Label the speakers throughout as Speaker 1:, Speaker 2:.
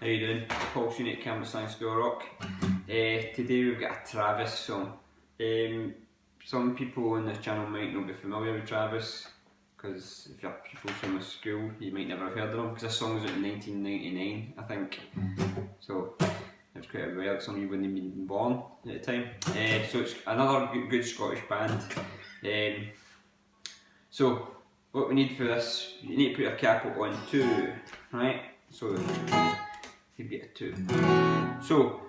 Speaker 1: How you doing? Paul Sweeney at Cambuslang School Rock. Today we've got a Travis song. Some people on this channel might not be familiar with Travis, because if you're people from a school you might never have heard of him, because this song was out in 1999 I think. So it's quite a while, some of you wouldn't have been born at the time. So it's another good Scottish band. So what we need for this, you need to put your capo on 2, right? So you get a 2. So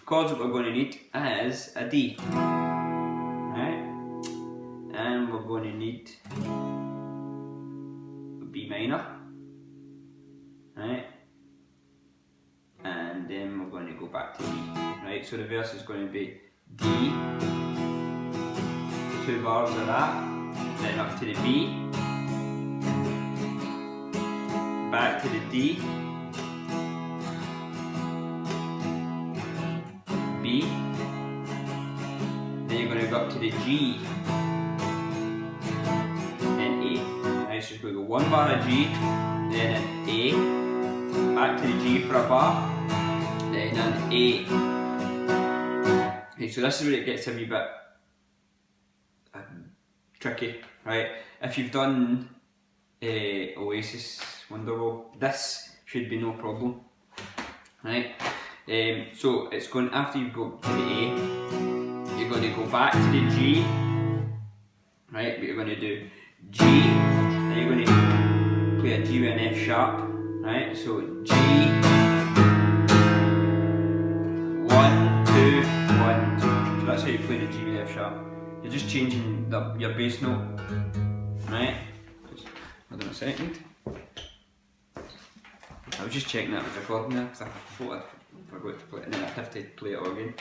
Speaker 1: chords that we're going to need is a D, right? And we're going to need a B minor, right? And then we're going to go back to D, right? So the verse is going to be D, 2 bars of that, then up to the B, back to the D, B, then you're going to go up to the G, then A. Right, so we're going to go 1 bar of G, then an A, back to the G for a bar, then an A. Okay, so this is where it gets a wee bit tricky, right? If you've done Oasis, Wonderwall, this should be no problem, right? So it's going, after you go to the A, you're going to go back to the G, right? But you're going to do G, then you're going to play a G with an F sharp, right? So G, 1, 2, 1, 2. So that's how you play the G with F sharp. You're just changing your bass note, right? Hold on a second. I was just checking that was recording there because I thought I forgot to play it, and then I have to play it all again.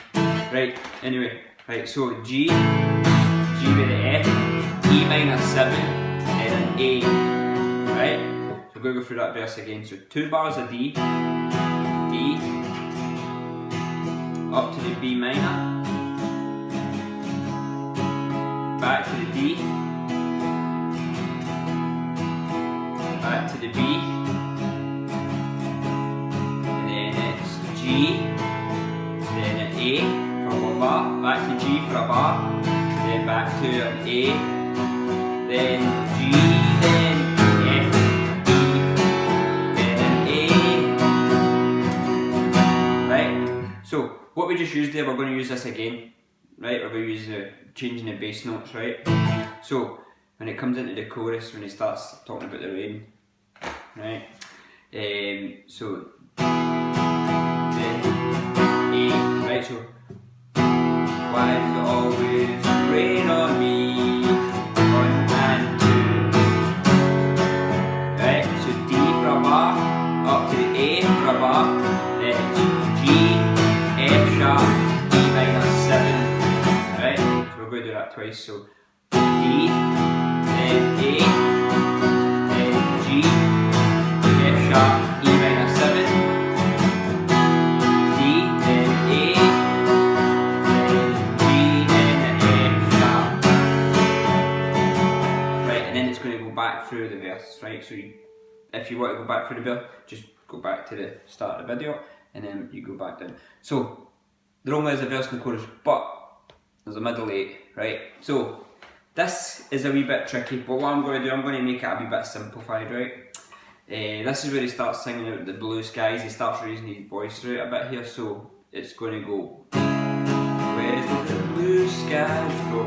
Speaker 1: Right, anyway, right, so G, G with the F, E minor 7, and an A, right? So we're going to go through that verse again. So 2 bars of D, D, up to the B minor, back to the D, back to the B, G, then an A for 1 bar, back to G for a bar, then back to an A, then G, then F, E, then an A. Right? So what we just used there, we're going to use this again. Right? We're going to use changing the bass notes, right? So when it comes into the chorus, when he starts talking about the rain, right? So right, so why does it always rain on me? 1 and 2. Right, so D for a bar, up to the A for a bar, then it's G, F sharp, E minor 7. Right, so we're going to do that twice. So D, then A, then G, F sharp, E minor 7. Back through the verse, right? So if you want to go back through the verse, just go back to the start of the video and then you go back down. So there only is a verse and the chorus, but there's a middle 8, right? So this is a wee bit tricky, but what I'm going to do, I'm going to make it a wee bit simplified, right? This is where he starts singing out the blue skies. He starts raising his voice through it a bit here, so it's going to go, where does the blue skies go?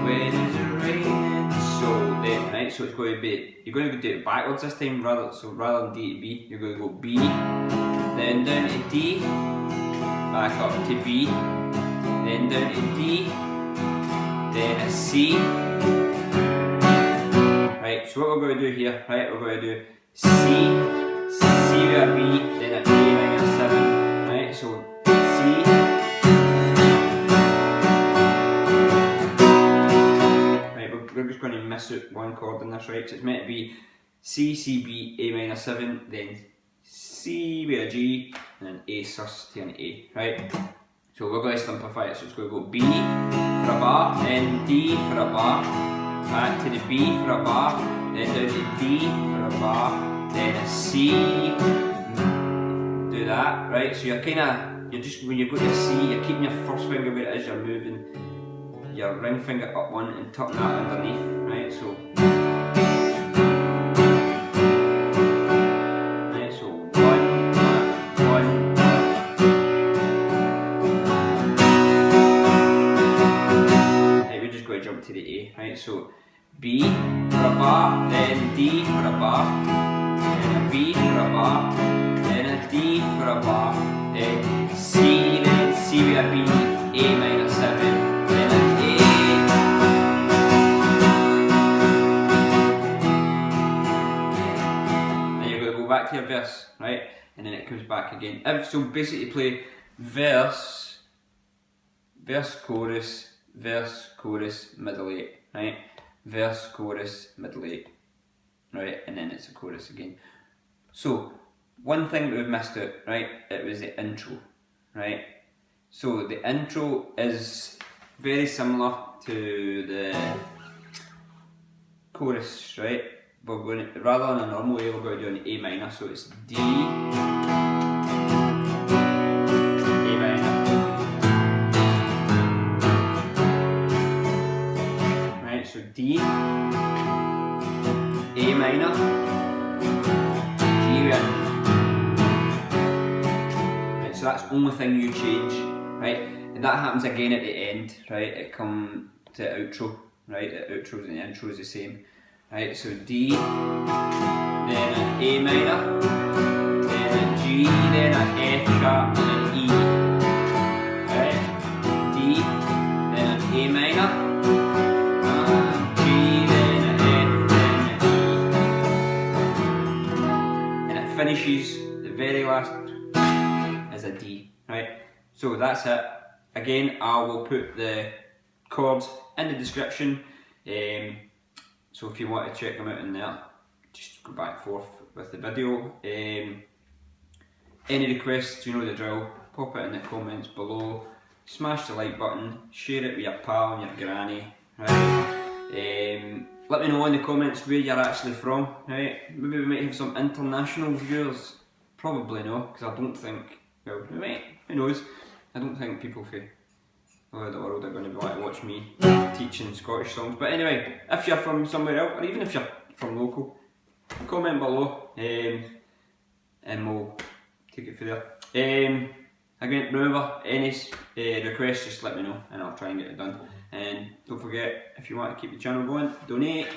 Speaker 1: Where does it rain? So then, right, so it's going to be, you're going to do it backwards this time, rather than D to B, you're going to go B, then down to D, back up to B, then down to D, then a C. Right, so what we're going to do here, right, we're going to do C, C with a B, then a A minor 7, right, so C, we're just going to miss out 1 chord in this, right? So it's meant to be C, C, B, A minor 7, then C with a G, and then A sus to an A, right? So we're going to simplify it, so it's going to go B for a bar, then D for a bar, back to the B for a bar, then down to D for a bar, then a C, that, right? So you're just, when you go to C, you're keeping your first finger where it is, you're moving your ring finger up one and tucking that underneath, right? So, one. Right, we're just going to jump to the A, right? So, B for a bar, then D for a bar, then a B for a bar, then a D for a bar, then C with a B, A minor 7, then an A. Then you're going to go back to your verse, right? And then it comes back again. So basically play verse, chorus, middle 8, right? Verse, chorus, middle 8, right? And then it's a chorus again. So, one thing that we've missed out, right? It was the intro, right? So the intro is very similar to the chorus, right? But we're going to, rather than a normal way, we're going to do an A minor. So it's D, A minor, right? So D, A minor, G with, right? So that's the only thing you change, right? And that happens again at the end, right? It comes to outro, right? The outros and the intro is the same, right? So D, then an A minor, then a G, then an F sharp, then an E, right? D, then an A minor, G, then an F, then an E, and it finishes, the very last is a D, right? So that's it. Again, I will put the chords in the description. So if you want to check them out in there, just go back and forth with the video. Any requests, you know the drill, pop it in the comments below. Smash the like button, share it with your pal and your granny, right? Let me know in the comments where you're actually from, right? Maybe we might have some international viewers. Probably no, because I don't think, well, we might, who knows? I don't think people from all over the world are going to be able to watch me teaching Scottish songs. But anyway, if you're from somewhere else, or even if you're from local, comment below and we'll take it from there. Again, remember, any requests, just let me know and I'll try and get it done. And don't forget, if you want to keep the channel going, donate.